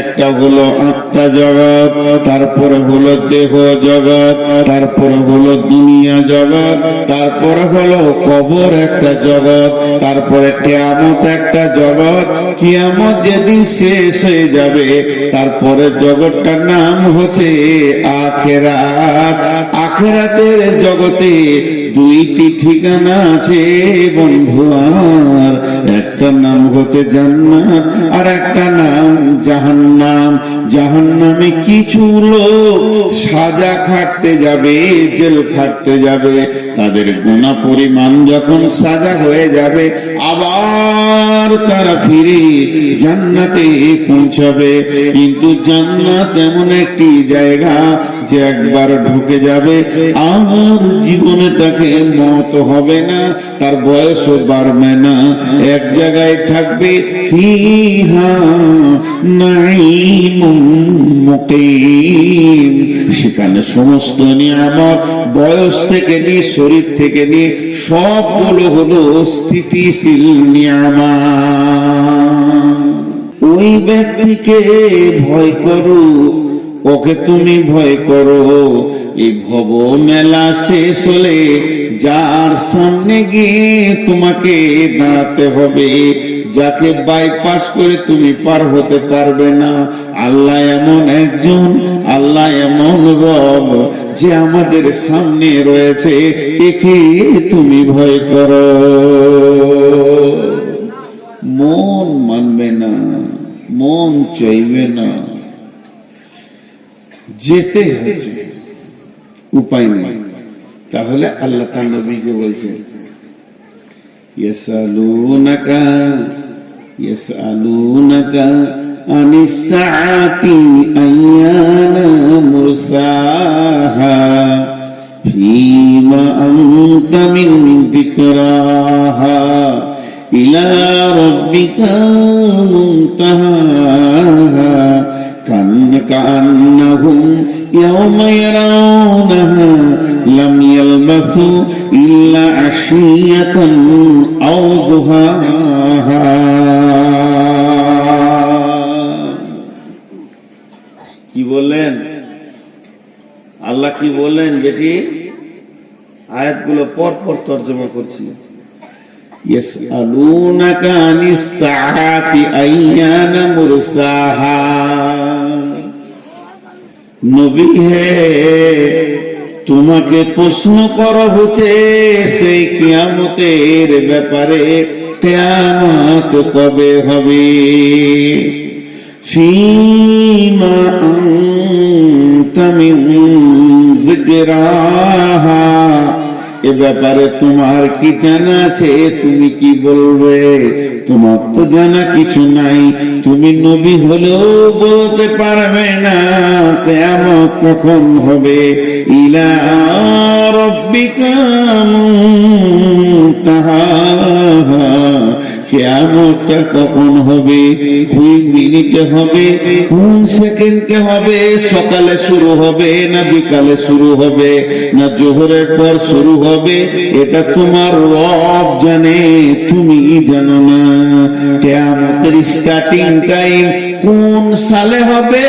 একটা হলো আত্মা জগৎ, তারপরে হলো দেহ জগৎ, তারপরে হলো দুনিয়া জগৎ, তারপরে হলো কবর একটা জগৎ, তারপরে কিয়ামত একটা জগৎ। কিয়ামত যেদিন শেষ হয়ে যাবে তারপরে জগৎটার নাম হচ্ছে আখিরাত। আখিরাতের জগতে দুইটি ঠিকানা আছে বন্ধু আমার, একটা নাম হচ্ছে জান্নাত আর একটা নাম জাহান্নাম। জাহান্নামে কিছু লোক সাজা খাটতে যাবে, জেল খাটতে যাবে, তাদের গুনাহ পরিমাণ যখন সাজা হয়ে যাবে আবার তারা ফিরে জান্নাতে পৌঁছাবে। কিন্তু জান্নাত এমন একটি জায়গা যে একবার ঢুকে যাবে আর জীবনে তাকে মত হবে না, তার বয়সও বাড়বে না, এক জায়গায় থাকবে। ফিহা নাঈমুম মুকিম, সেখানে সমস্ত নিয়ামত বয়স থেকে নিয়ে শরীর থেকে নিয়ে সবগুলো হলো স্থিতিশীল নিয়ামত। ওই ব্যক্তিকে ভয় করো, ওকে তুমি ভয় করো। এই ভব মেলা শেষ হলে যার সামনে গিয়ে তোমাকে দাঁড়াতে হবে, যাকে বাইপাস করে তুমি পার হতে পারবে না। আল্লাহ এমন একজন, আল্লাহ এমন রব যে আমাদের সামনে রয়েছে, একে তুমি ভয় করো। মন মানবে না, মন চাইবে না, যেতে হচ্ছে, উপায় নেই। তাহলে আল্লাহ তার নবীকে বলছেন ইয়াসআলুনাকা আনিস সাআতি আইয়ানা মুরসাহা ফীমা আনতা মিন যিকরাহা ইলা রাব্বিকা মুনতাহাহা كأنهم يوم يرونها لم يلبثوا إلا عشية أو ضحاها। কি বলেন আল্লাহ, কি বলেন বেটি? আয়াতগুলো পর পর তর্জমা করছি। ইয়াসআলুনাকা আনিস সাআতি আইয়ানা মুরসাহা, নবী হে তোমাকে প্রশ্ন করা হচ্ছে সেই কিয়ামতের ব্যাপারে, কিয়ামত কবে হবে। ফীমা আনতা মিন যিকরাহা, এ ব্যাপারে তোমার কি জানা আছে? তুমি কি বলবে? তোমার তো জানা কিছু নাই, তুমি নবী হলেও বলতে পারবে না কিয়ামত কখন হবে। ইলা রাব্বিকা মুনতাহাহা, কিয়ামতটা কখন হবে, কোন মিনিটে হবে, কোন সেকেন্ডে হবে, সকালে শুরু হবে না বিকালে শুরু হবে না জোহরের পর শুরু হবে, এটা তোমার রব জানে, তুমি জানো না। কিয়ামতের স্টার্টিং টাইম কোন সালে হবে,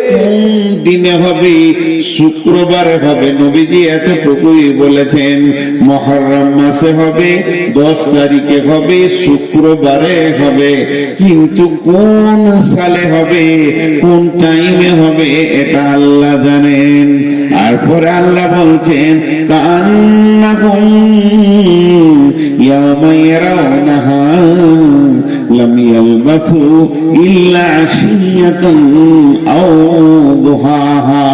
কোন দিনে হবে, শুক্রবারে হবে, নবীজি এতটুকুই বলেছেন। মুহররম মাসে হবে, 10 তারিখে হবে, শুক্রবারে হবে, কিন্তু কোন সালে হবে, কোন টাইমে হবে, এটা আল্লাহ জানেন। আর পরে আল্লাহ বলছেন কান্নাকুম ইয়াওমা ইয়ারাউনাহা লাম ইয়ালবাসু ইল্লা আশিয়াতান আও দুহাহা।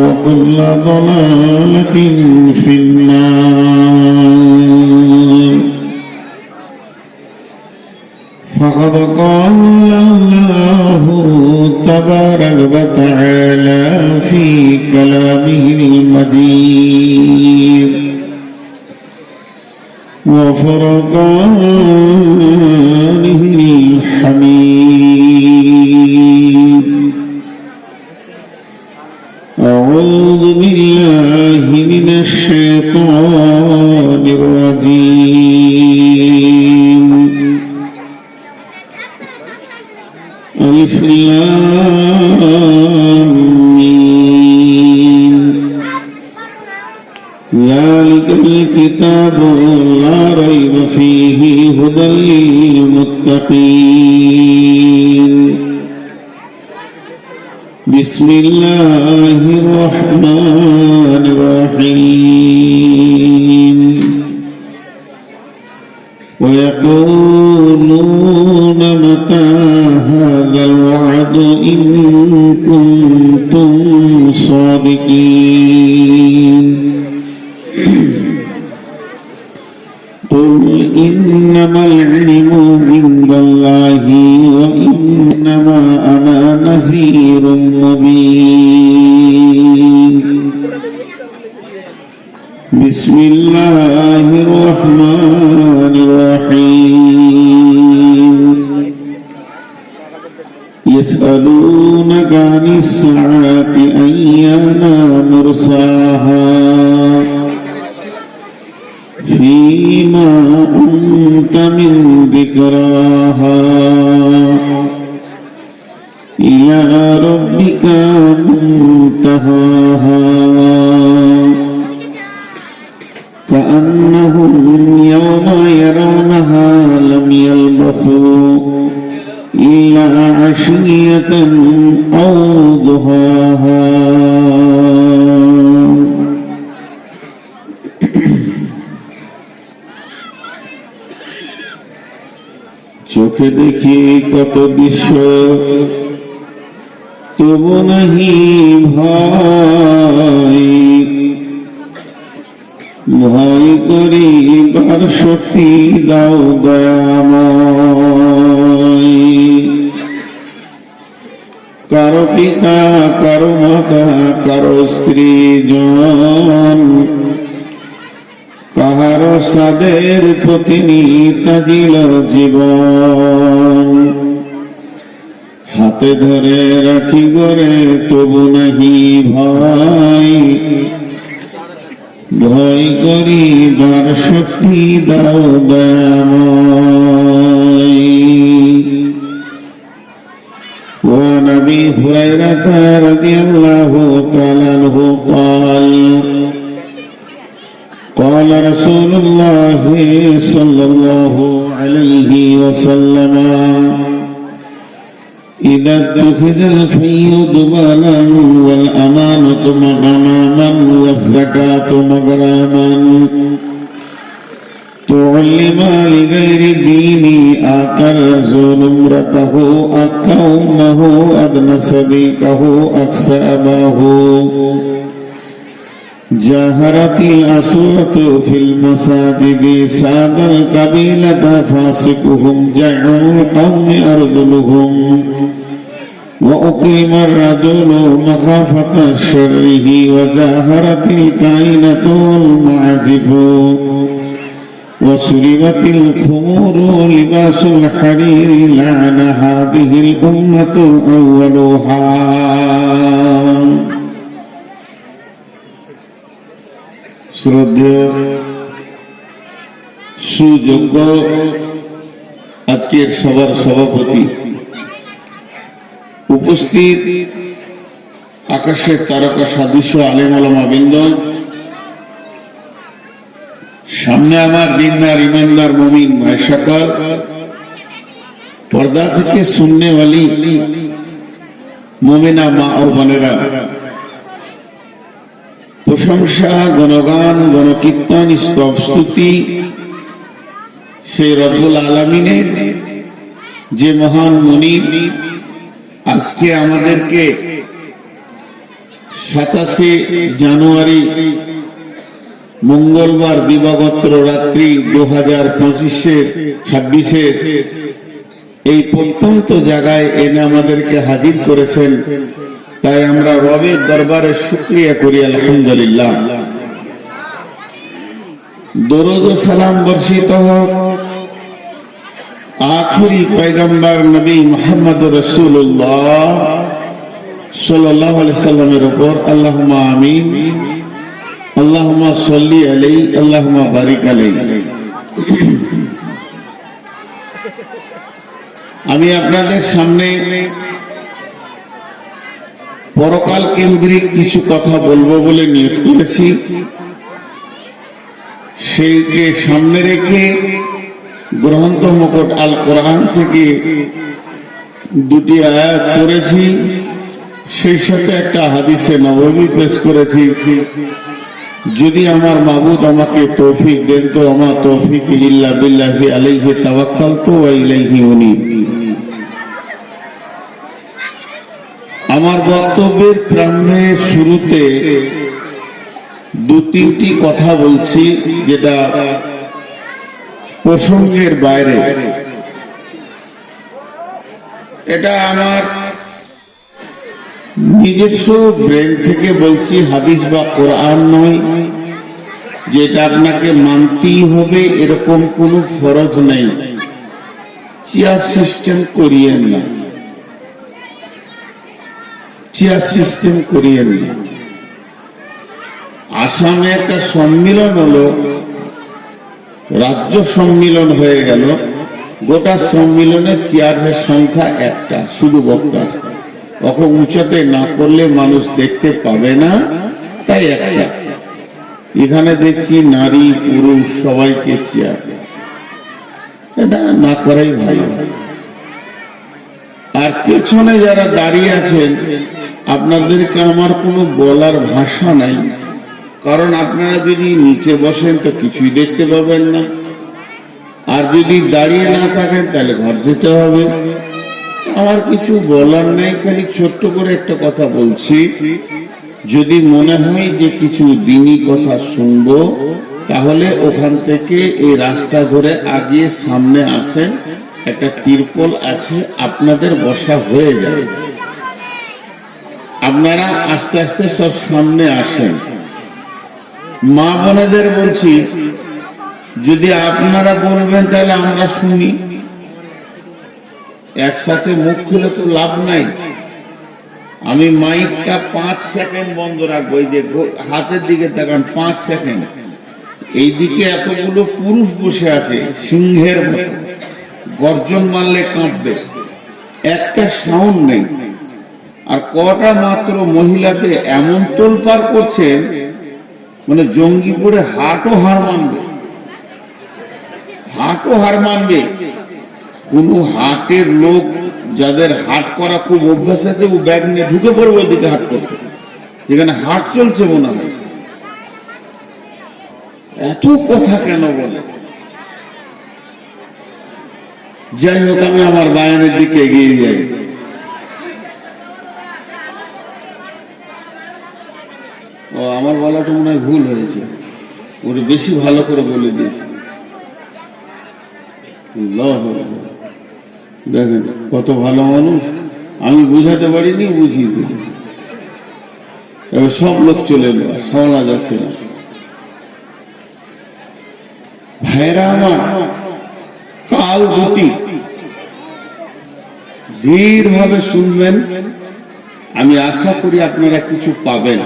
وكل ضلالة في النار. فقد قال الله تبارك وتعالى في كلامه المجيد وفرقانه الحميد. أعوذ بالله من الشيطان الرجيم. ألف لام ميم ذلك الكتاب لا ريب فيه هدى للمتقين بسم الله الرحمن الرحيم ويقولون متى هذا الوعد إن كنتم صادقين قل إنما العلم عند الله وإنما أنا نذير مبين بسم الله الرحمن الرحيم يسألونك عن الساعة أيان مرساها فيما أنت من ذكراها إلى ربك منتهاها كأنهم يوم يرونها لم يلبثوا إلا عشية أو ضحاها চোখে দেখি কত দৃশ্য তবু নাহি ভয় ভয় করিবার শক্তি দাও দয়াময় কারো পিতা কারো মাতা কারো স্ত্রী জন কাহারো সাদের প্রতিনি তাজিল জীবন হাতে ধরে রাখি গরে তবু নাহি ভয় ভয় করিবার শক্তি দাও দয়াময় وعن أبي هريرة رضي الله تعالى عنه قال قال رسول الله صلى الله عليه وسلم إذا اتخذ الفي ضبالا والأمانة مغنما والزكاة مغراما تعلم لغير الدين آتى الرجل امرته أكا أمه أدنى صديقه أقصى أباه جاهرت الأصوات في المساجد ساد القبيلة فاسقهم جعوا القوم أرذلهم وأكرم الرجل مخافة شره وجاهرت الكائنة والمعازف وسلبت الخمور لباس الحرير لعن هذه الأمة أولها শ্রদ্ধেয় সুযোগ্য আজকের সভার সভাপতি উপস্থিত আকাশের তারকা সাদৃশ্য আলেম ওলামা বৃন্দ সামনে আমার দিনদার ইমানদার মুমিন ভাই সকল পর্দা থেকে শুননে वाली মুমিনা মা ও বোনেরা প্রশংসা গণগান গণকীর্তন স্তব স্তুতি সেই রব্বুল আলামিনের যে মহান মুনিব আজকে আমাদেরকে 27 জানুয়ারি মঙ্গলবার দিবাগত রাত্রি 2025-26 এই প্রত্যন্ত জায়গায় এনে আমাদেরকে হাজির করেছেন তাই আমরা রবের দরবারে শুকরিয়া করি আলহামদুলিল্লাহ দরুদ ও সালাম বর্ষিত হোক আখিরি পয়গম্বর নবী মুহাম্মদ রাসূলুল্লাহ সাল্লাল্লাহু আলাইহি সাল্লামের উপর আল্লাহুম্মা আমিন আল্লাহুম্মা সাল্লি আলাইহি আল্লাহুম্মা বারিক আলাইহি আমি আপনাদের সামনে পরকাল কেন্দ্রিক কিছু কথা বলবো বলে নিয়ত করেছি। সেইকে সামনে রেখে গ্রন্থ মুকুট আল কোরআন থেকে দুটি আয়াত পড়েছি, সেই সাথে একটা হাদিসে নববী পেশ করেছি। যদি আমার মাবুদ আমাকে তৌফিক দেন তো আমার তৌফিক ইল্লা বিল্লাহি আলাইহি তাওয়াক্কালতু ওয়া ইলাইহি উনীব। আমার বক্তব্যের প্রারম্ভের শুরুতে দু তিনটি কথা বলছি যেটা প্রসঙ্গের বাইরে। এটা আমার নিজস্ব ব্রেন থেকে বলছি, হাদিস বা কোরআন নয়, যেটা আপনাকে মানতেই হবে এরকম কোনো ফরজ নেই। চেয়ার সিস্টেম করিয়েন না, চেয়ার সিস্টেম করিয়েন না। আসামে একটা সম্মিলন হলো, রাজ্য সম্মিলন হয়ে গেল, গোটা সম্মিলনে চেয়ারের সংখ্যা একটা, শুধু বক্তা। ওকে উঁচাতে না করলে মানুষ দেখতে পাবে না, তাই একটা। এখানে দেখছি নারী পুরুষ সবাইকে চেয়ার, এটা না করাই ভালো। আর পেছনে যারা দাঁড়িয়ে আছেন আপনাদেরকে আমার কোনো বলার ভাষা নাই, কারণ আপনারা যদি নিচে বসেন তো কিছুই দেখতে পাবেন না, আর যদি দাঁড়িয়ে না থাকেন তাহলে ঘর যেতে হবে। আমার কিছু বলার নেই, খালি ছোট্ট করে একটা কথা বলছি। যদি মনে হয় যে কিছু দিনই কথা শুনবো, তাহলে ওখান থেকে এই রাস্তা ধরে আগিয়ে সামনে আসেন, একটা তিরপল আছে, আপনাদের বসা হয়ে যাবে। আপনারা আস্তে আস্তে সব সামনে আসেন। মা বোনেদের বলছি, যদি আপনারা বলবেন তাহলে আমরা শুনি, একসাথে মুখ খুলে তো লাভ নাই। আমি মাইকটা 5 সেকেন্ড বন্ধ রাখবো, এই যে হাতের দিকে তাকান, 5 সেকেন্ড। এই দিকে এতগুলো পুরুষ বসে আছে সিংহের মতো, গর্জন মারলে কাঁপবে, একটা সাউন্ড নেই। আর কটা মাত্র মহিলাতে এমন তোলপাড় করছেন, মানে জঙ্গিপুরে হাটও হার মানবে, হাটও হার মানবে। কোন হাটের লোক যাদের হাট করা খুব অভ্যাস আছে, ও ব্যাগ নিয়ে ঢুকে পড়বে ওদিকে হাট করতে, যেখানে হাট চলছে মনে হয়। এত কথা কেন বলে? যাই হোক, আমি আমার বায়ানের দিকে এগিয়ে যাই। ও আমার বলাটা মনে হয় ভুল হয়েছে, ওর বেশি ভালো করে বলে দিয়েছে। দেখেন কত ভালো মানুষ, আমি বুঝাতে পারিনি, বুঝিয়ে দিল। এবার সব লোক চলে এলো, সামলা যাচ্ছে না। ভাইরা আমার, কাল দুটি, ধীর ভাবে শুনবেন, আমি আশা করি আপনারা কিছু পাবেন।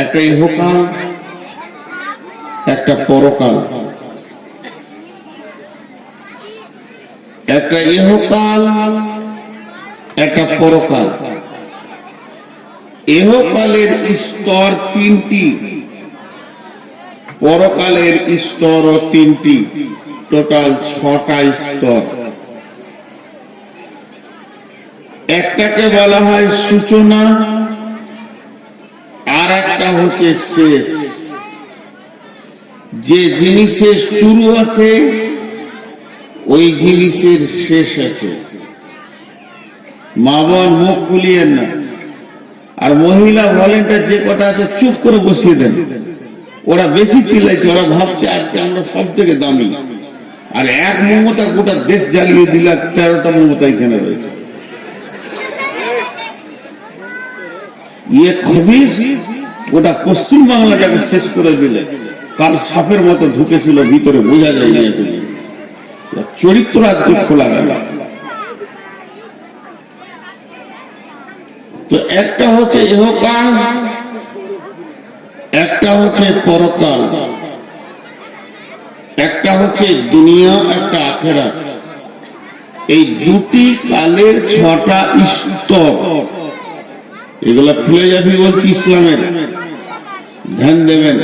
একটা ইহকাল, একটা পরকাল। একটা ইহকাল, একটা পরকাল। ইহকালের স্তর 3টি, পরকালের স্তর 3টি, টোটাল 6টা স্তর। একটাকে বলা হয় সূচনা, আর একটা হচ্ছে শেষ। যে জিনিসের শুরু আছে ওই জিনিসের শেষ আছে। মা বোন মুখ খুলিয়েন না। আর মহিলা ভলেন্টিয়ার যে কথা আছে চুপ করে বসিয়ে দেন। ওরা বেশি চিল্লাইছে, ওরা ভাবছে আজকে আমরা সব থেকে দামি। আর এক মমতা গোটা দেশ জ্বালিয়ে দিলা, 13টা মমতা এখানে রয়েছে। ইয়ে খবিস গোটা পশ্চিম বাংলাটাকে শেষ করে দিলে। কাল সাপের মতো ঢুকেছিল ভিতরে, বোঝা যায় না। চরিত্র আজকে খোলা গেল। তো একটা হচ্ছে ইহকাল, একটা হচ্ছে পরকাল, একটা হচ্ছে দুনিয়া, একটা আখেরাত। এই দুটি কালের 6টা স্তর, এগুলা ফিলোসফি বলছি ইসলামের, ধ্যান দেবেন।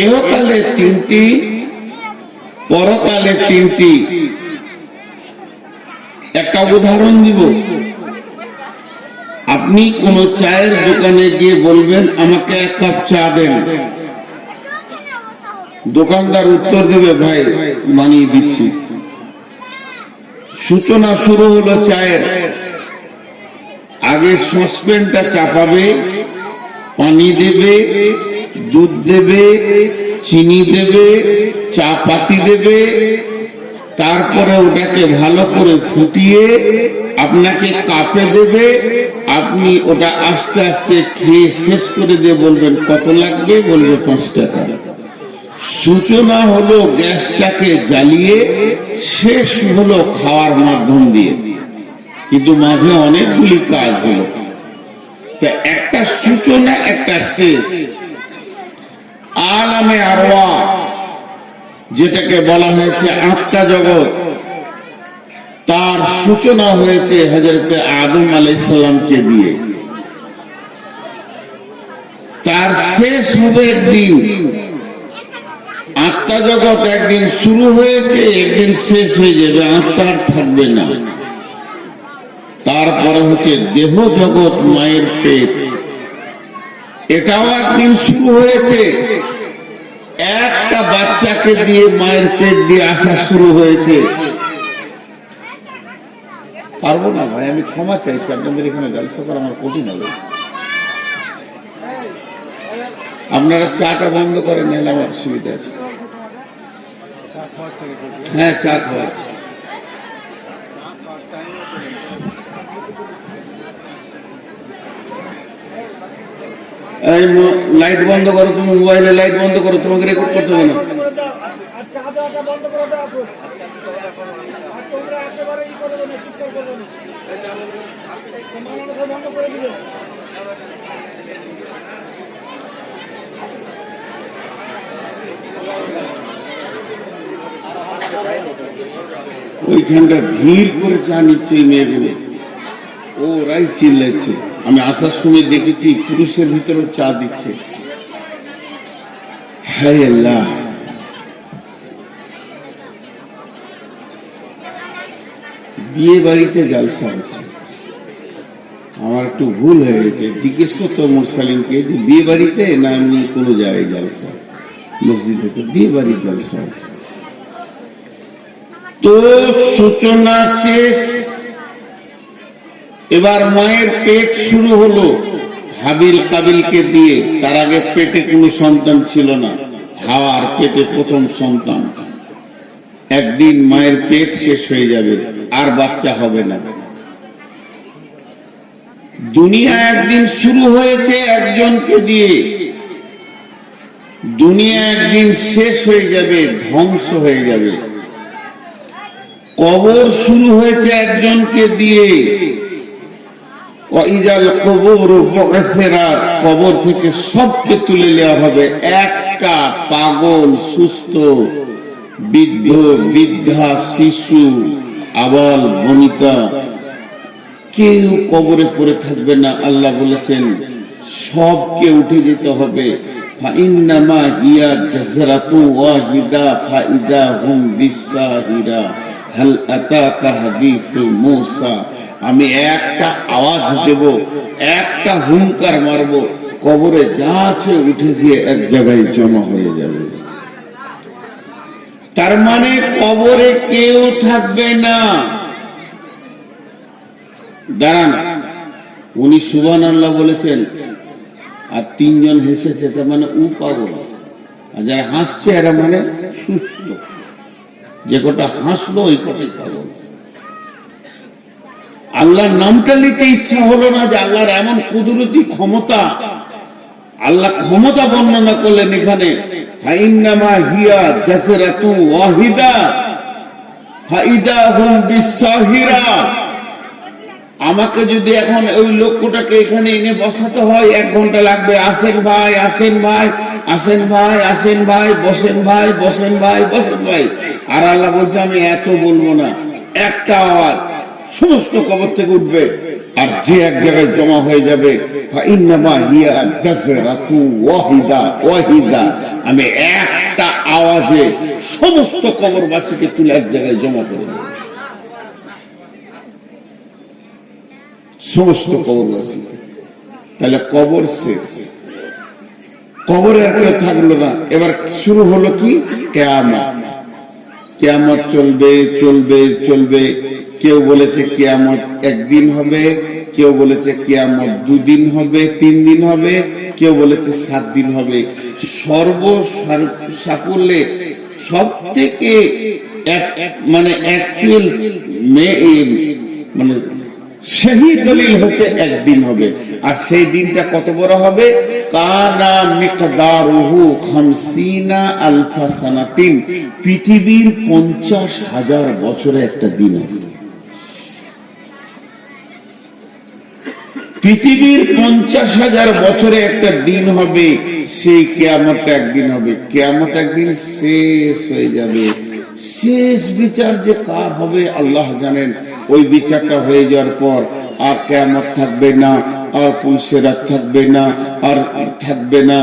এহকালে 3টি, পরকালে 3টি। একটা উদাহরণ দিব। আপনি কোন চায়ের দোকানে গিয়ে বলবেন আমাকে 1 কাপ চা দেন, দোকানদার উত্তর দেবে ভাই বানিয়ে দিচ্ছি। সূচনা শুরু হলো চায়ের। আগে সসপ্যানটা চাপাবে, পানি দেবে, দুধ দেবে, চিনি দেবে, চা পাতি দেবে, তারপরে ওটাকে ভালো করে ফুটিয়ে আপনাকে কাপে দেবে। আপনি ওটা আস্তে আস্তে খেয়ে শেষ করে দিয়ে বলবেন কত লাগবে, বলবে 5 টাকা। সূচনা হলো গ্যাসটাকে জ্বালিয়ে, শেষ হলো খাওয়ার মাধ্যম দিয়ে, কিন্তু মাঝে অনেকগুলি কাজ হলো। তা একটা সূচনা, একটা শেষ। আলামে আরওয়াহ যেটাকে বলা হয়েছে আত্মা জগৎ, তার সূচনা হয়েছে হযরতে আদম আলাইহিস সালামকে দিয়ে। তার শেষ হবে একদিন। আত্মা জগৎ একদিন শুরু হয়েছে, একদিন শেষ হয়ে যাবে, আত্মা আর থাকবে না। তারপরে হচ্ছে দেহ জগৎ, মায়ের পেট, এটাও একদিন শুরু হয়েছে। একটা বাচ্চাকে দিয়ে মায়ের পেট দিয়ে আসা শুরু হয়েছে। পারবো না ভাই, আমি ক্ষমা চাইছি, আপনাদের এখানে জলসা করা আমার কঠিন হবে। আপনারা চাটা বন্ধ করেন, নাহলে আমার অসুবিধা আছে। হ্যাঁ, চা খাওয়া আছে। এই লাইট বন্ধ করো, তুমি মোবাইলে লাইট বন্ধ করো, তোমাকে রেকর্ড করতে হবে না। ওইখানটা ভিড় করে চা নিচ্ছে এই মেয়েগুলো, ওরাই চিল্লাচ্ছে। আমি আসার সময় দেখেছি পুরুষের ভিতরে চা দিচ্ছে। হায় আল্লাহ, বিয়ে বাড়িতে জালসা হচ্ছে। আমার একটু ভুল হয়ে গেছে, জিজ্ঞেস করতো মুরসালিনকে যে বিয়ে বাড়িতে না এমনি কোনো জায়গায় জালসা? মসজিদে তো বিয়ে বাড়ির জালসা হচ্ছে। তো সূচনা শেষ। এবার মায়ের পেট শুরু হলো হাবিল কাবিলকে দিয়ে। তার আগে পেটে কোনো সন্তান ছিল না, হাওয়ার পেটে প্রথম সন্তান। একদিন মায়ের পেট শেষ হয়ে যাবে, আর বাচ্চা হবে না। দুনিয়া একদিন শুরু হয়েছে একজনকে দিয়ে, দুনিয়া একদিন শেষ হয়ে যাবে, ধ্বংস হয়ে যাবে। কবর শুরু হয়েছে একজনকে দিয়ে, কবর থেকে সবকে তুলে নেওয়া হবে। একটা পাগল, সুস্থ, বৃদ্ধ, বৃদ্ধা, শিশু, আবাল বনিতা, কেউ কবরে পড়ে থাকবে না। আল্লাহ বলেছেন সবকে উঠে যেতে হবে। ফাইন্নামা হিয়া জাযরাতু ওয়াহিদা ফাইদা হুম বিসাহিরা হাল আতাকা হাদিসু মূসা। আমি একটা আওয়াজ দেব, একটা হুঙ্কার মারব, কবরে যা আছে উঠে গিয়ে এক জায়গায় জমা হয়ে যাবে। তার মানে কবরে কেউ থাকবে না। দাঁড়ান, উনি সুবহানাল্লাহ বলেছেন, আর 3 জন হেসেছে, তার মানে ও পাগল। আর যারা হাসছে এরা মানে সুস্থ। যে কটা হাসলো ওই কটাই পাগল। আল্লাহর নামটা নিতে ইচ্ছা হলো না যে আল্লাহর এমন কুদরতি ক্ষমতা। আল্লাহ ক্ষমতা বর্ণনা করলেন এখানে, ফাইন্নামা হিয়া জাসরাতু ওয়াহিদা ফাইদা হুম বিসাহিরা। আমাকে যদি এখন ওই লক্ষ্যটাকে এখানে এনে বসাতে হয় 1 ঘন্টা লাগবে। আসেন ভাই, আসেন ভাই, আসেন ভাই, আসেন ভাই, বসেন ভাই, বসেন ভাই, বসেন ভাই। আর আল্লাহ বলছে আমি এত বলবো না, একটা আওয়াজ সমস্ত কবর থেকে উঠবে, আর যে এক জায়গায় জমা হয়ে যাবে, আমি একটা আওয়াজে সমস্ত কবরবাসীকে তুলে এক জায়গায় জমা করে দেব, সমস্ত কবরবাসী। তাহলে কবর শেষ, কবরে আর কেউ থাকলো না। এবার শুরু হলো কি? কিয়ামত। কিয়ামত চলবে চলবে চলবে। কেউ বলেছে কিয়ামত একদিন হবে, কেউ বলেছে কিয়ামত 2 দিন হবে, 3 দিন হবে, কেউ বলেছে 7 দিন হবে। সর্বসাকুল্যে সব থেকে মানে অ্যাকচুয়াল মানে সেই দলিল হচ্ছে একদিন হবে। আর সেই দিনটা কত বড় হবে? কানা মিকদারুহু 50 আলফা সানাতিন, পৃথিবীর 50,000 বছরে একটা দিন হবে। পৃথিবীর 50,000 বছরে একটা দিন হবে, সেই কিয়ামতটা একদিন হবে। কিয়ামত একদিন শেষ হয়ে যাবে। শেষ বিচার যে কার হবে আল্লাহ জানেন। ওই বিচারটা হয়ে যাওয়ার পর আর কিয়ামত থাকবে না, আর পুলসেরাত থাকবে না, আর থাকবে না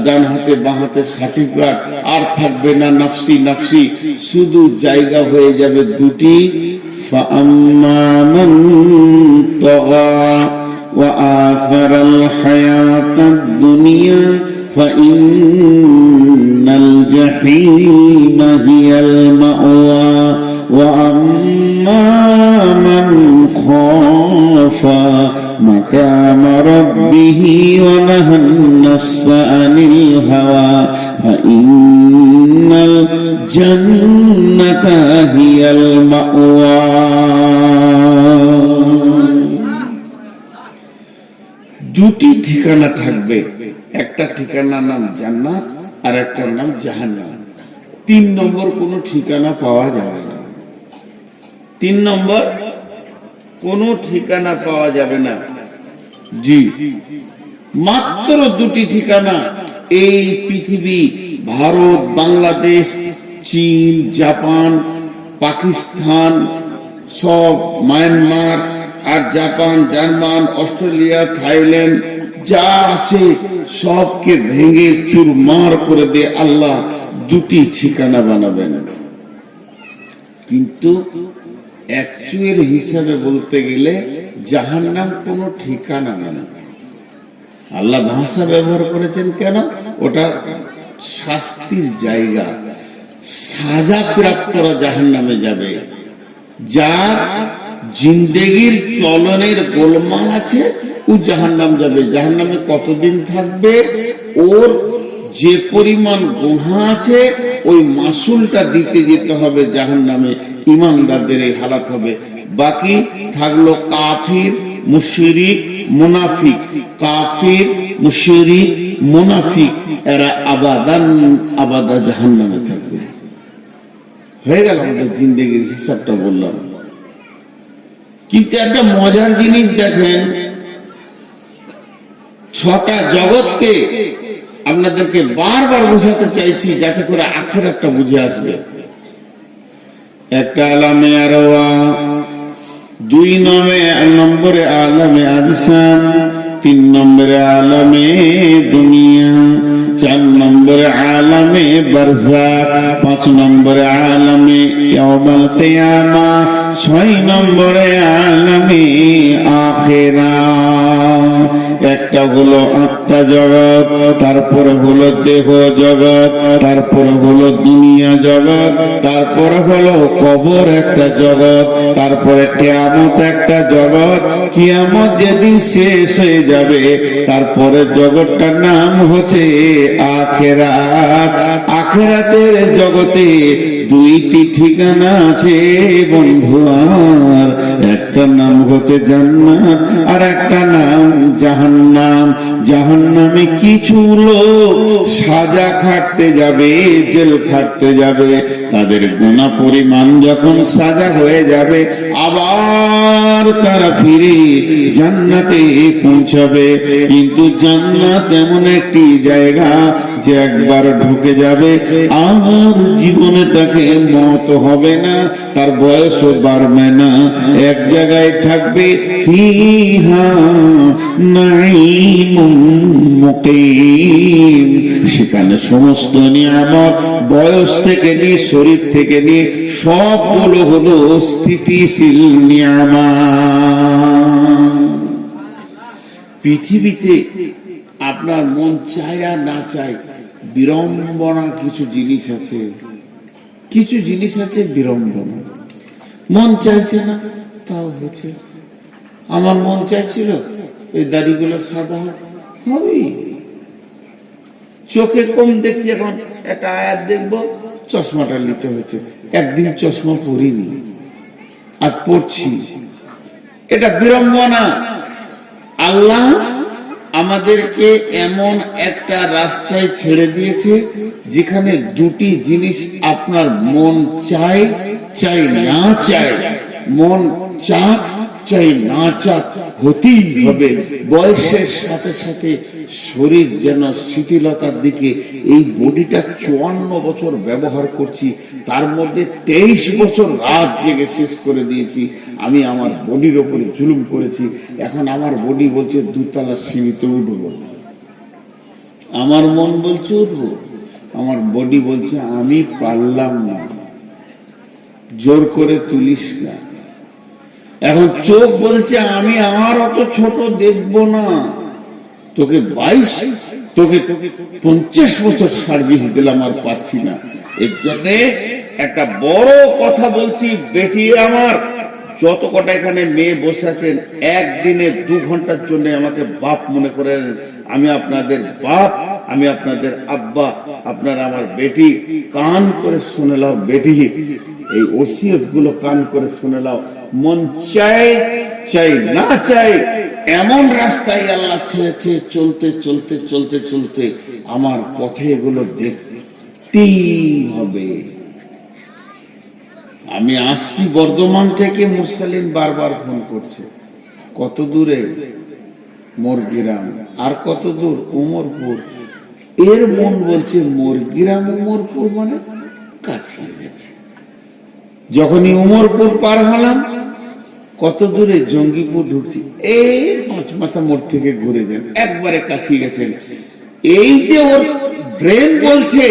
ডান হাতে বাঁ হাতে সার্টিফিকেট, আর থাকবে না নাফসি নাফসি, শুধু জায়গা হয়ে যাবে দুটি, ফাআম্মা মান তাগা وآثر الحياة الدنيا فإن الجحيم هي المأوى وأما من خاف مقام ربه ونهى النفس عن الهوى فإن الجنة هي المأوى। দুটি ঠিকানা থাকবে, একটা ঠিকানার নাম জান্নাত আর একটার নাম জাহান্নাম। 3 নম্বর কোন ঠিকানা পাওয়া যাবে না। 3 নম্বর কোন ঠিকানা পাওয়া যাবে না। জি, মাত্র 2টি ঠিকানা এই পৃথিবী, ভারত, বাংলাদেশ, চীন, জাপান, পাকিস্তান, সব মায়ানমার আর জাপান, জার্মান, অস্ট্রেলিয়া, থাইল্যান্ড যা আছে সবকে ভেঙে চুরমার করে দিয়ে আল্লাহ 2টি ঠিকানা বানাবেন। কিন্তু অ্যাকচুয়াল হিসাবে বলতে গেলে জাহান্নাম কোনো ঠিকানা না। আল্লাহ ভাষা ব্যবহার করেছেন কেন? ওটা শাস্তির জায়গা। সাজা প্রাপ্তরা জাহান্নামে যাবে। যার জিন্দেগির চলনের গোলমাল আছে ও জাহান্নাম যাবে। জাহান্নামে কতদিন থাকবে? ওর যে পরিমাণ গুনাহ আছে ওই মাসুলটা দিতে যেতে হবে জাহান্নামে। ঈমানদারদের এই হালাত হবে। বাকি থাকলো কাফির, মুশরিক, মুনাফিক। কাফির, মুশরিক, মুনাফিক এরা আবাদান আবাদা জাহান্নামে থাকবে। হয়ে গেল আমাদের জিন্দেগির হিসাবটা বললাম। কিন্তু একটা মজার জিনিস দেখেন, 6টা জগৎকে আপনাদেরকে বারবার বোঝাতে চাইছি যাতে করে আখিরাতটা বুঝে আসবে। একটা আলামে আরওয়া, 2 নম্বরে আলামে আজসাম, 3 নম্বরে আলামে দুনিয়া, 4 নম্বরে আলামে বারজাখ, 5 নম্বরে আলামে ইয়াউমুল কিয়ামা, 6 নম্বরে আলামে আখিরাত। একটা হলো আত্মা জগৎ, তারপরে হলো দেহ জগৎ, তারপরে হলো দুনিয়া জগৎ, তারপরে হলো কবর একটা জগৎ, তারপরে কিয়ামত একটা জগৎ। কিয়ামত যেদিন শেষ হয়ে যাবে তারপরে জগৎটার নাম হচ্ছে আখিরাত। আখিরাতের জগতে 2টি ঠিকানা আছে বন্ধু আমার। একটা একটা নাম হচ্ছে জান্নাত, আর একটা নাম জাহান্নাম। জাহান্নামে কিছু লোক সাজা খাটতে যাবে, জেল খাটতে যাবে, তাদের গুনাহ পরিমাণ যখন সাজা হয়ে যাবে আবার তারা ফিরে জান্নাতে পৌঁছাবে। কিন্তু জান্নাত এমন একটি জায়গা যে একবার ঢুকে যাবে আর জীবনে তাকে মত হবে না, তার বয়সও বাড়বে না, এক জায়গায় থাকবে। ফিহা নাঈমুম মুকিম, সেখানে সমস্ত নিয়ামত বয়স থেকে নিয়ে শরীর থেকে নিয়ে সবগুলো হলো স্থিতিশীল নিয়ামত। পৃথিবীতে আপনার মন চায় আর না চায় বিড়ম্বনা কিছু জিনিস আছে, কিছু জিনিস আছে বিড়ম্বনা। মন চাইছে না তাও হচ্ছে। আমার মন চাইছিল এই দাড়িগুলো সাদা হবে, চোখে কম দেখছি, এখন একটা আয়াত দেখবো চশমাটা নিতে হয়েছে। একদিন চশমা পরিনি, আজ পড়ছি, এটা বিড়ম্বনা। আল্লাহ আমাদেরকে এমন একটা রাস্তায় ছেড়ে দিয়েছে যেখানে দুটি জিনিস আপনার মন চাই, চাই না চাই, মন চাক চাই না চাক হতেই হবে। বয়সের সাথে সাথে শরীর যেন শিথিলতার দিকে, এই বডিটা 54 বছর ব্যবহার করছি, তার মধ্যে 23 বছর রাত জেগে শেষ করে দিয়েছি। আমি আমার বডির ওপরে জুলুম করেছি। এখন আমার বডি বলছে দুতলা সিঁড়িতে উঠবো, আমার মন বলছে উঠবো, আমার বডি বলছে আমি পারলাম না, জোর করে তুলিস না। এখন চোখ বলছে আমি আর অত ছোট দেখব না, তোকে 22 তোকে 50 বছর সার্ভিস দিলাম, আর পারছি না। এর জন্য একটা বড় কথা বলছি, বেটি আমার, যত কটা এখানে মেয়ে বসে আছেন, একদিনে 2 ঘন্টার জন্য আমাকে বাপ মনে করেন। আমি আপনাদের বাপ, আমি আপনাদের আব্বা, আপনারা আমার বেটি। কান করে শুনে নাও বেটি, এই ওসিয়ত গুলো কান করে শুনে নাও। মন চাই চাই না চাই এমন রাস্তায় আল্লাহ ছেড়েছে, চলতে চলতে চলতে চলতে আমার পথে এগুলো দেখতেই হবে। আমি আসছি বর্ধমান থেকে, মুরসালিন বারবার ফোন করছে, কত দূরে? মোরগ্রাম। আর কত দূর? উমরপুর। এর মন বলছে মোরগ্রাম উমরপুর মানে কাছে গেছে। যখনই উমরপুর পার হলাম, কত দূরে? জঙ্গিপুর ঢুকছি, এই 5 মাথা মোড় থেকে ঘুরে যান, একবারে কাছে গেছেন। এই যে ওর ব্রেন বলছে,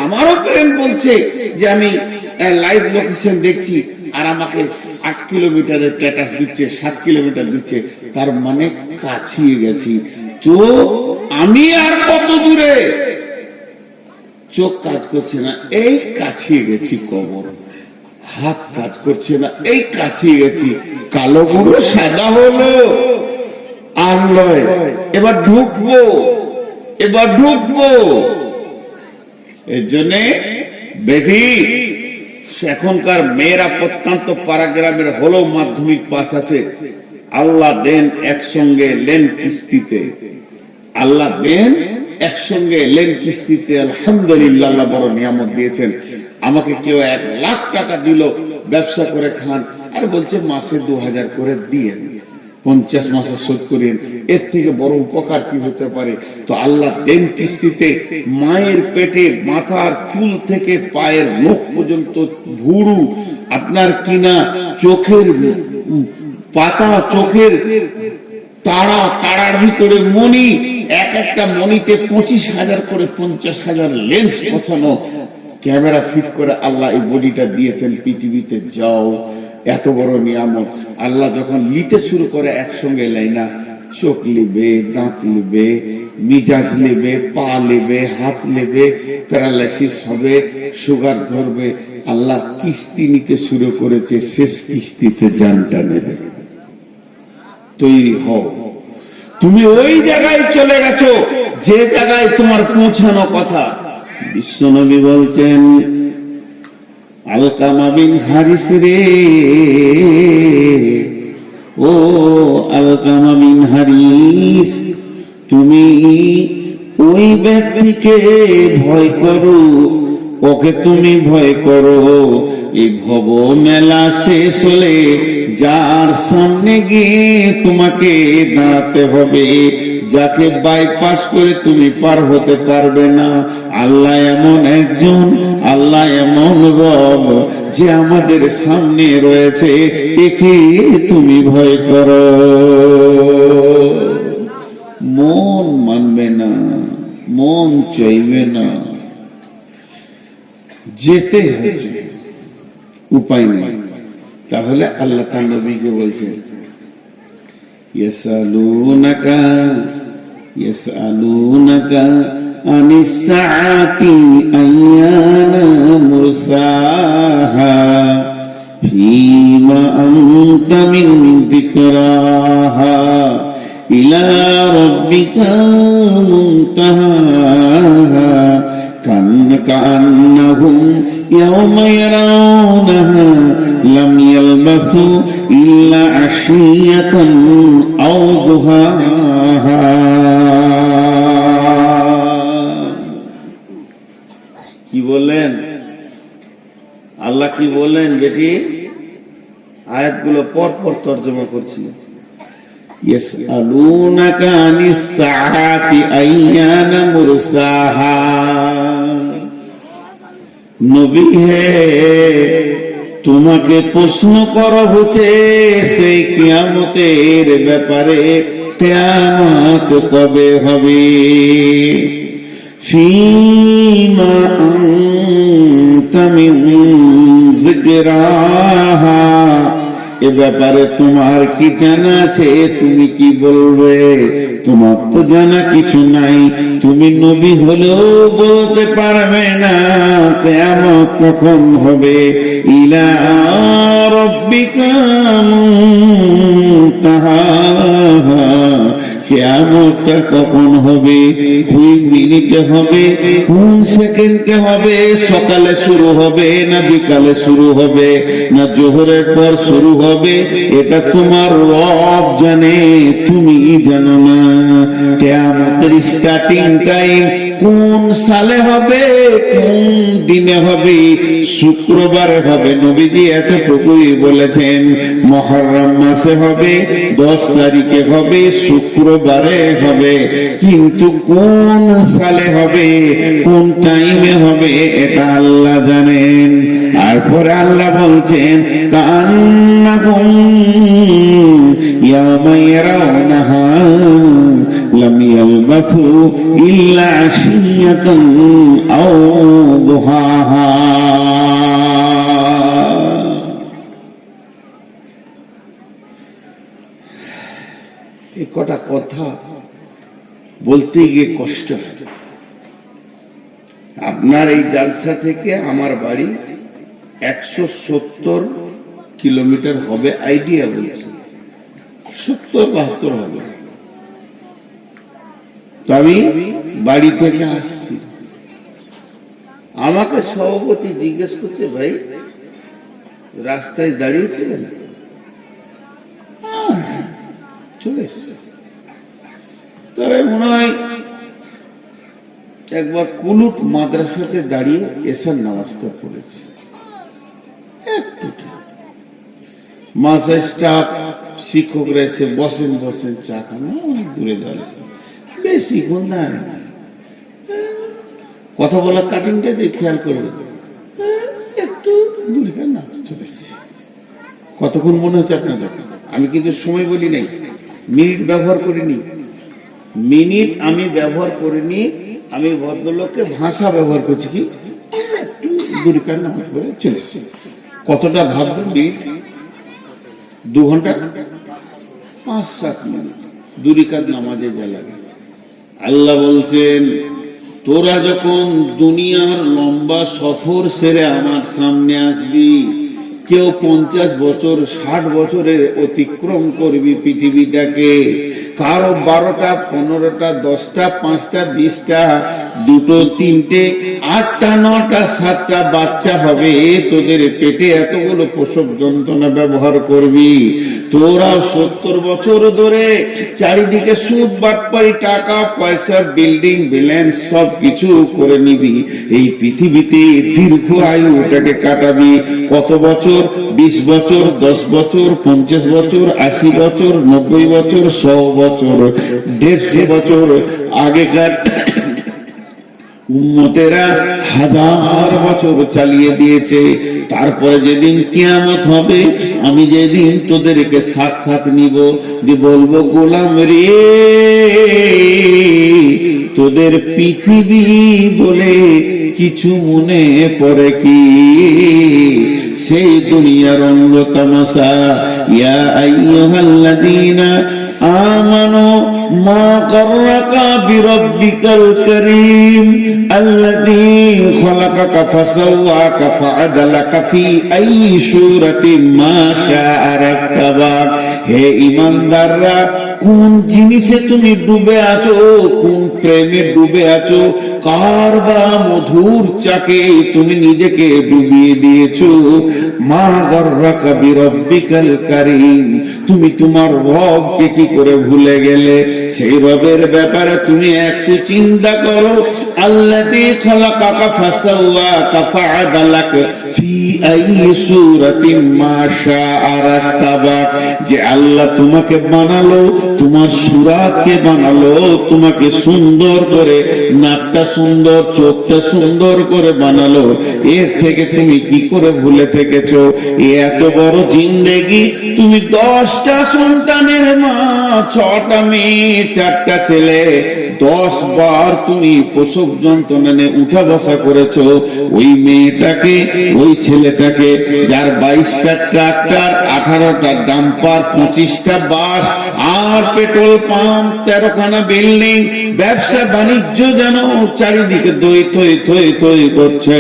আমারও ব্রেন বলছে যে আমি লাইভ লোকেশন দেখছি, আর আমাকে 8 কিলোমিটারের স্ট্যাটাস দিচ্ছে, 7 কিলোমিটার দিচ্ছে, তার মানে কাছিয়ে গেছি। তো আমি আর কত দূরে? চোখ কাজ করছে না, এই কাছিয়ে গেছি কবর। হাত কাজ করছে না, এই কাছিয়ে গেছি। কালো গুলো সাদা হলো, আর নয়, এবার ঢুকবো, এবার ঢুকবো। এর জন্যে বেটি, এখনকার মেয়েরা প্রত্যন্ত পাড়া গ্রামের হলো মাধ্যমিক পাস আছে, আল্লাহ দেন একসঙ্গে লেন কিস্তিতে, আল্লাহ দেন একসঙ্গে লেন কিস্তিতে। আলহামদুলিল্লাহ, আল্লাহ বড় নিয়ামত দিয়েছেন। আমাকে কেউ 1 লাখ টাকা দিল, ব্যবসা করে খান, আর বলছে মাসে 2000 করে দিয়ে 50 মাসে শোধ করেন। এর থেকে বড় উপকার কি হতে পারে? তো আল্লাহ দেন কিস্তিতে। মায়ের পেটে মাথার চুল থেকে পায়ের নখ পর্যন্ত ভুরু, আপনার কিনা চোখের পাতা, চোখের তারা, তারার ভিতরে মণি, এক একটা মণিতে 25,000 করে 50,000 লেন্স বসানো, ক্যামেরা ফিট করে আল্লাহ এই বডিটা দিয়েছেন পৃথিবীতে। যাও, এত বড় নিয়ামত। আল্লাহ যখন নিতে শুরু করে একসঙ্গে লাই না, চোখ লিবে, দাঁত লিবে, মিজাজ লিবে, পা লিবে, হাত লিবে, প্যারালাইসিস হবে, সুগার ধরবে। আল্লাহ কিস্তি নিতে শুরু করেছে, শেষ কিস্তিতে জানটা নেবে। তৈরি হও। তুমি ওই জায়গায় চলে গেছো যে জায়গায় তোমার পৌঁছানো কথা। বিশ্বনবী বলছেন, আলকামা বিন হারিস রে, থেকে ভয় করো, ওকে তুমি ভয় করো। এই ভব মেলা শেষ হলে যার সামনে গিয়ে তোমাকে দাঁড়াতে হবে, যাকে বাইপাস করে তুমি পার হতে পারবে না। আল্লাহ এমন একজন, আল্লাহ এমন রব যে আমাদের সামনে রয়েছে, একে তুমি ভয় করো। মন মানবে না, মন চাইবে না, যেতে হচ্ছে, উপায় নেই। তাহলে আল্লাহ তার নবীকে বলছেন, ইয়াসালুনাকা ইয়াসালুনাকা আনিস সাআতি আইয়ানা মুরসাহা ফীমা আনতা মিন যিকরাহা ইলা রাব্বিকা মুনতাহাহা কান্নাহুম ইয়াওমা ইয়ারাউনাহা লাম ইয়ালবাসু ইল্লা আশিয়াতান আও দুহাহা। কি বলেন আল্লাহ, কি বলেন বেটি? আয়াতগুলো পর পর তর্জমা করছি। ইয়াসআলুনাকা আনিস সাআতি আইয়ানা মুরসাহা। নবী হে, তোমাকে প্রশ্ন করা হচ্ছে সেই কিয়ামতের ব্যাপারে, কিয়ামত কবে হবে। ফীমা আনতা মিন যিকরাহা, এ ব্যাপারে তোমার কি জানা আছে? তুমি কি বলবে? তোমার তো জানা কিছু নাই। তুমি নবী হলেও বলতে পারবে না কিয়ামত কখন হবে। ইলা রাব্বিকা মুনতাহাহা, কিয়ামতটা কখন হবে? কোন মিনিটে হবে, কোন সেকেন্ডে হবে? সকালে শুরু হবে না বিকালে শুরু হবে না জোহরের পর শুরু হবে? এটা তোমার রব জানে, তুমি জানো না। কিয়ামতের স্টার্টিং টাইম কোন সালে হবে, কোন দিনে হবে? শুক্রবারে হবে। নবীজি এতটুকুই বলেছেন, মুহররম মাসে হবে, 10 তারিখে হবে, শুক্রবারে হবে। কিন্তু কোন সালে হবে, কোন টাইমে হবে, এটা আল্লাহ জানেন। তারপরে আল্লাহ বলছেন, কান্নাহুম ইয়াওমা ইয়ারাউনাহা লাম ইয়ালবাসু ইল্লা আশিয়াতান আও দুহাহা। এই কটা কথা বলতে গিয়ে কষ্ট হয়। আপনার এই জালসা থেকে আমার বাড়ি 170 কিলোমিটার হবে, আইডিয়া বলছি 70-72 হবে। তো আমি বাড়ি থেকে আসছি, আমাকে সভাপতি জিজ্ঞেস করছে, ভাই রাস্তায় দাঁড়িয়েছিলেন? চলে এসছে। তবে মনে হয় একবার কুলুট মাদ্রাসাতে দাঁড়িয়ে এসার নামাজটা পড়েছি। একটু মাসে স্টাফ শিক্ষকরা এসে বসেন বসেন চা খান, অনেক দূরে যাচ্ছে, বেশি গন্ধা নেই। কথা বলা কাটিংটা দিয়ে খেয়াল করবে, একটু দূরে খান না চলে এসছি। কতক্ষণ মনে হচ্ছে আপনাদের? আমি কিন্তু সময় বলি নাই, মিনিট ব্যবহার করিনি, মিনিট আমি ব্যবহার করিনি। আমি ভদ্রলোককে ভাষা ব্যবহার করছি, কি একটু দূরে খান নামাজ পড়ে চলে এসছি। কতটা ভাববেন? মিনিট 2 ঘন্টা 5-7 মিনিট দূরে কাজ নামাজে যা লাগে। আল্লাহ বলছেন, তোরা যখন দুনিয়ার লম্বা সফর সেরে আমার সামনে আসবি, কেউ 50 বছর 60 বছরের অতিক্রম করবি পৃথিবীটাকে, কারো 12টা 15টা 10টা 5টা 20টা 2টো 3টে 8টা 9টা 7টা বাচ্চা হবে তোদের পেটে, এতগুলো প্রসব যন্ত্রণা ব্যবহার করবি। তোরাও 70 বছর ধরে চারিদিকে সুদ বাটপারি, টাকা পয়সা, বিল্ডিং ব্যালেন্স সব কিছু করে নিবি, এই পৃথিবীতে দীর্ঘ আয়ুটাকে কাটাবি। কত বছর? 20 বছর, 10 বছর, 50 বছর, 80 বছর, 90 বছর, 100 বছর, 150 বছর। আগেকার উম্মতেরা 1000 বছর চালিয়ে দিয়েছে। তারপরে যেদিন কিয়ামত হবে, আমি যেদিন তোদেরকে সাক্ষাৎ নিব, যে বলবো গোলাম রে, তোদের পৃথিবী বলে কিছু মনে পড়ে কি? সেই দুনিয়ার অঙ্গ তামাশা। ইয়া আইয়ুহাল্লাযীনা আমানু মা গাররাকা বিরাব্বিকাল কারীম আল্লাযী খালাকাকা ফাসাওয়াকা ফাআদালাকা ফি আইয়ি সূরাতিন মা শাআ রাক্কাবাক। হে ঈমানদাররা, কোন জিনিসে তুমি ডুবে আছো, কোন প্রেমে ডুবে আছো, কার বা মধুর চাকে তুমি নিজেকে ডুবিয়ে দিয়েছো? মা গাররাকা বিরাব্বিকাল কারীম, তুমি তোমার রবকে কি করে ভুলে গেলে? সেই রবের ব্যাপারে তুমি একটু চিন্তা করো। আল্লাযী খালাকাকা ফাসাওয়াকা ফাআদালাকা ফি আইয়ি সূরাতিন মা শাআ রাক্কাবাক। যে আল্লাহ তোমাকে বানালো, তোমার সুরাতকে বানালো, তোমাকে সুন্দর করে, নাকটা সুন্দর, চোখটা সুন্দর করে বানালো, এর থেকে তুমি কি করে ভুলে থেকেছো? এত বড় জিন্দেগি, তুমি 10টা সন্তানের মা, 6টা মেয়ে, 4টা ছেলে, 10 বার তুমি প্রসব যন্ত্রণা নিয়ে উঠা বসা করেছো। ওই মেয়েটাকে, ওই ছেলেটাকে, যার 22টা ট্রাক্টর, 18টা ডাম্পার, 25টা বাস, আর পেট্রোল পাম্প, 13খানা বিল্ডিং, ব্যবসা বাণিজ্য যেন চারিদিকে দই থই থই থই করছে,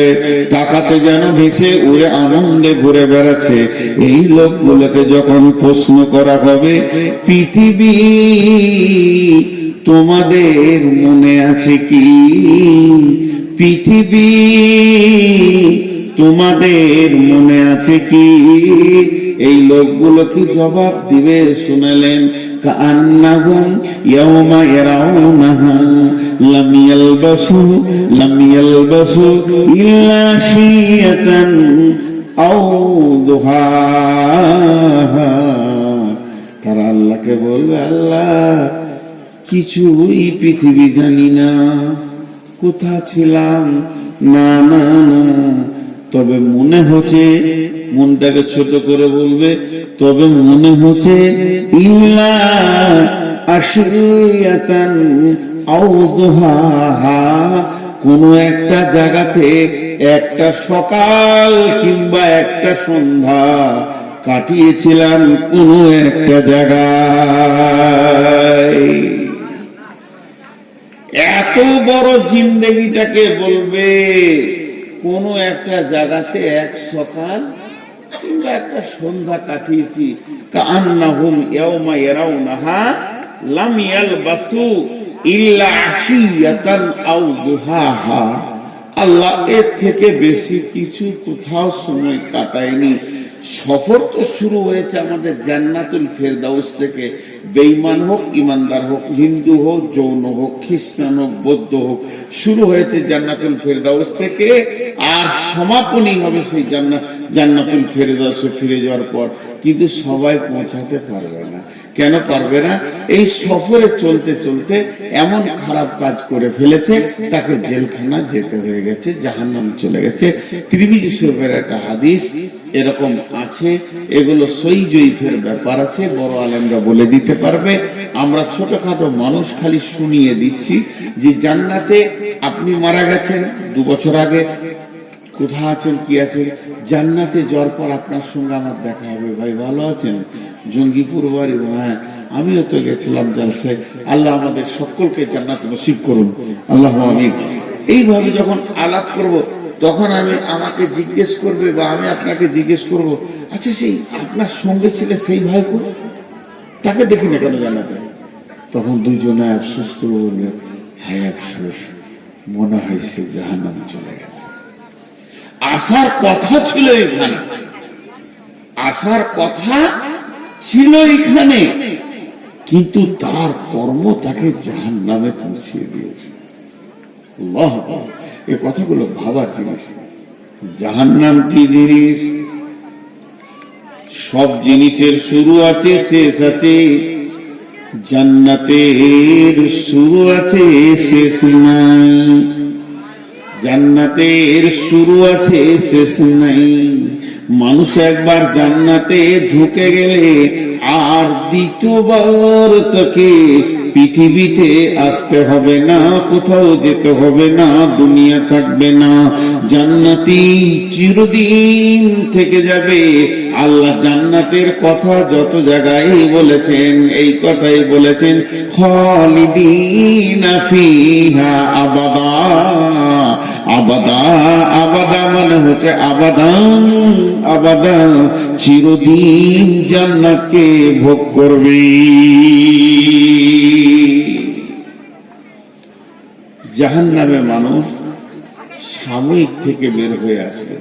টাকাতে যেন ভেসে উড়ে আনন্দে ঘুরে বেড়াচ্ছে। এই লোকগুলোকে যখন প্রশ্ন করা হবে, পৃথিবী তোমাদের মনে আছে কি? পৃথিবী তোমাদের মনে আছে কি? এই লোকগুলো কি জবাব দিবে শুনালেন? কান্নাহুম ইয়াওমা ইয়ারাউনাহা লাম ইয়ালবাসু ইল্লা শিয়াতান আও দুহাহা। তারা আল্লাহকে বলবে, আল্লাহ কিছুই পৃথিবী জানি না, কোথা ছিলাম, না না না, তবে মনে হচ্ছে, মনটাকে ছোট করে বলবে, তবে মনে হচ্ছে ইল্লা আশিয়াতান আও দুহাহা, কোন একটা জায়গাতে একটা সকাল কিংবা একটা সন্ধ্যা কাটিয়েছিলাম কোন একটা জায়গায়। এত বড় জিন্দেগিটাকে বলবে কোন একটা জায়গাতে এক সকাল কিংবা একটা সন্ধ্যা কাটিয়েছি। কান্নাহুম ইয়াওমা ইয়ারাউনাহা লাম ইয়ালবাসু ইল্লা আশিয়াতান আও দুহাহা। আল্লাহ এর থেকে বেশি কিছু কোথাও সময় কাটায়নি। সফর তো শুরু হয়েছে আমাদের জান্নাতুল ফেরদাউস থেকে। বেঈমান হোক, ইমানদার হোক, হিন্দু হোক, জৈন হোক, খ্রিস্টান হোক, বৌদ্ধ হোক, শুরু হয়েছে জান্নাতুল ফেরদাউস থেকে, আর সমাপনী হবে সেই জান্নাতুল ফেরদাউসে ফিরে যাওয়ার পর। কিন্তু সবাই পৌঁছাতে পারবে না। কেন পারবে না? এই সফরে চলতে চলতে এমন খারাপ কাজ করে ফেলেছে, তাকে জেলখানা যেতে হয়ে গেছে, জাহান্নাম চলে গেছে। তিরমিজি শরীফের একটা হাদিস এরকম আছে, এগুলো সই জয়ীফের ব্যাপার আছে, বড় আলেমরা বলে দিতে পারবে। আমরা ছোটখাটো মানুষ খালি শুনিয়ে দিচ্ছি যে জান্নাতে আপনি মারা গেছেন 2 বছর আগে, কোথা আছেন, কি আছেন, জান্নাতে যাওয়ার পর আপনার সঙ্গে আমার দেখা হবে। ভাই ভালো আছেন? জঙ্গিপুর বাড়ি? হ্যাঁ, আমিও তো গেছিলাম জালসায়। আল্লাহ আমাদের সকলকে জান্নাত নসিব করুন, আল্লাহ আমিন। এইভাবে যখন আলাপ করব, তখন আমাকে জিজ্ঞেস করবে বা আমি আপনাকে জিজ্ঞেস করব, আচ্ছা সেই আপনার সঙ্গে ছিল সেই ভাই কো, তাকে দেখি না কেন জান্নাতে? তখন দুইজনে আফসোস করে বলবে, হায় আফসোস, মনে হয় সে জাহান্নাম চলে গেছে। আসার কথা ছিল এখানে, আসার কথা ছিল এখানে, কিন্তু তার কর্ম তাকে জাহান্নামে পৌঁছিয়ে দিয়েছে। আল্লাহ আকবার। এই কথাগুলো ভাবার জিনিস। জাহান্নাম কি জিনিস? সব জিনিসের শুরু আছে, শেষ আছে। জান্নাতের শুরু আছে, শেষ নাই। জান্নাতের শুরু আছে, শেষ নাই। মানুষ একবার জান্নাতে ঢুকে গেলে আর দ্বিতীয়বার তাকে পৃথিবীতে আসতে হবে না, কোথাও যেতে হবে না, দুনিয়া থাকবে না। জান্নাতি চিরদিন থেকে যাবে। আল্লাহ জান্নাতের কথা যত জায়গায় বলেছেন, এই কথাই বলেছেন, খালিদিনা ফিহা আবাদা। আবাদা, আবাদা মানে হচ্ছে আবাদান, আবাদা, চিরদিন জান্নাতকে ভোগ করবে। জাহান্নামে মানুষ সাময়িক থেকে বের হয়ে আসবে।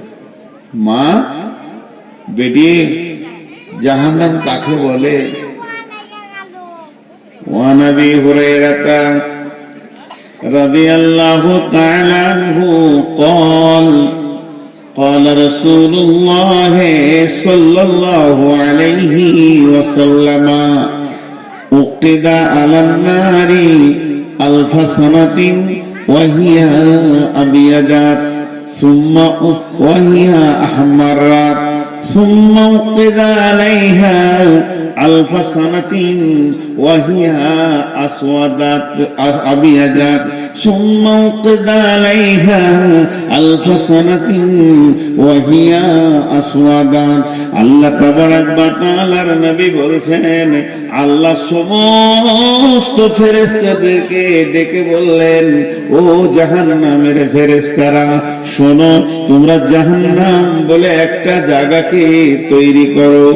মা বেটি, জাহান্নাম কাকে বলে? ওয়া নবী হুরায়রা রাদিয়াল্লাহু তাআলা আনহু قال قال رسول الله صلى الله عليه وسلم أوقد على النار 1000 سنة وهي أبيضات ثم وهي أحمرات ثم أوقد عليها 1000 سنة وهي أسودات أبيضات ثم أوقد عليها 1000 سنة وهي أسودات। আল্লাহ তাবারাক ওয়া তাআলার নবী বলছেন, আল্লাহ সমস্ত ফেরেশতাদেরকে ডেকে বললেন, ও জাহান্নামের ফেরেশতারা, শোনো, তোমরা জাহান্নাম বলে একটা জায়গাকে তৈরি করো,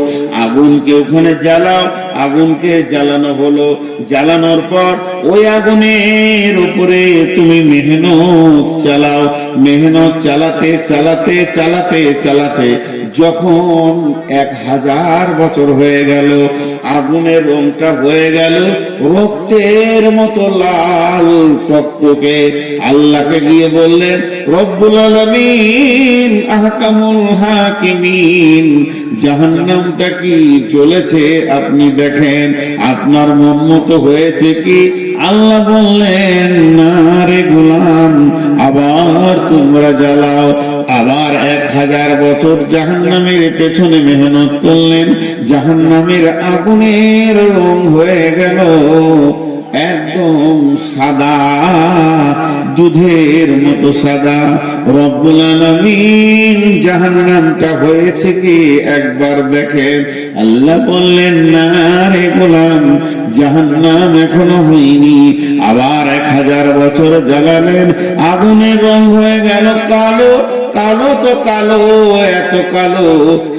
আগুনকে ওখানে জ্বালাও। আগুনকে জ্বালানো হলো, জ্বালানোর পর ওই আগুনের উপরে তুমি মেহনত চালাও। মেহনত চালাতে চালাতে চালাতে চালাতে যখন 1000 বছর হয়ে গেল, আগুনের রংটা হয়ে গেল রক্তের মতো লাল টকটকে। আল্লাহকে গিয়ে বললেন, রব্বুল আলামিন, আহকামুল হাকিমিন, জাহান্নামটা কি জ্বলেছে আপনি দেখেন, আপনার মন মতো হয়েছে কি? আল্লাহ বললেন, না রে গোলাম, আবার তোমরা জ্বালাও। আবার 1000 বছর জাহান্নামের পেছনে মেহনত করলেন, জাহান্নামের আগুনের রং হয়ে গেল একদম সাদা, দুধের মতো সাদা। রব্বুল আলামিন, জাহান্নামটা হয়েছে কি একবার দেখেন। আল্লাহ বললেন, না রে গোলাম, জাহান্নাম এখনো হয়নি। আবার 1000 বছর জ্বালালেন, আগুনের রং হয়ে গেল কালো। কালো তো কালো, এত কালো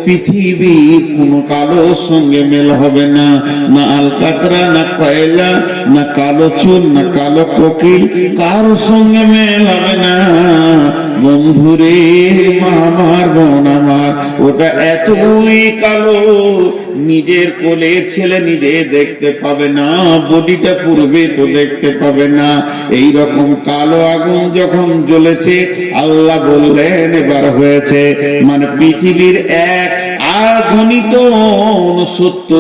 পৃথিবী কোন কালোর সঙ্গে মেল হবে না। না আলকাতরা, না কয়লা, না কালো চুল, না কালো কোকিল, কারোর সঙ্গে মেল হবে না। বন্ধুরে, মা আমার, বোন আমার, ওটা এতই কালো, নিজের কোলের ছেলে নিজে দেখতে পাবে না, বডিটা পূর্বে তো দেখতে পাবে না। এই রকম কালো আগুন যখন জ্বলেছে, আল্লাহ বললেন এবার হয়েছে, মানে পৃথিবীর এক আর ধ্বনিত সত্য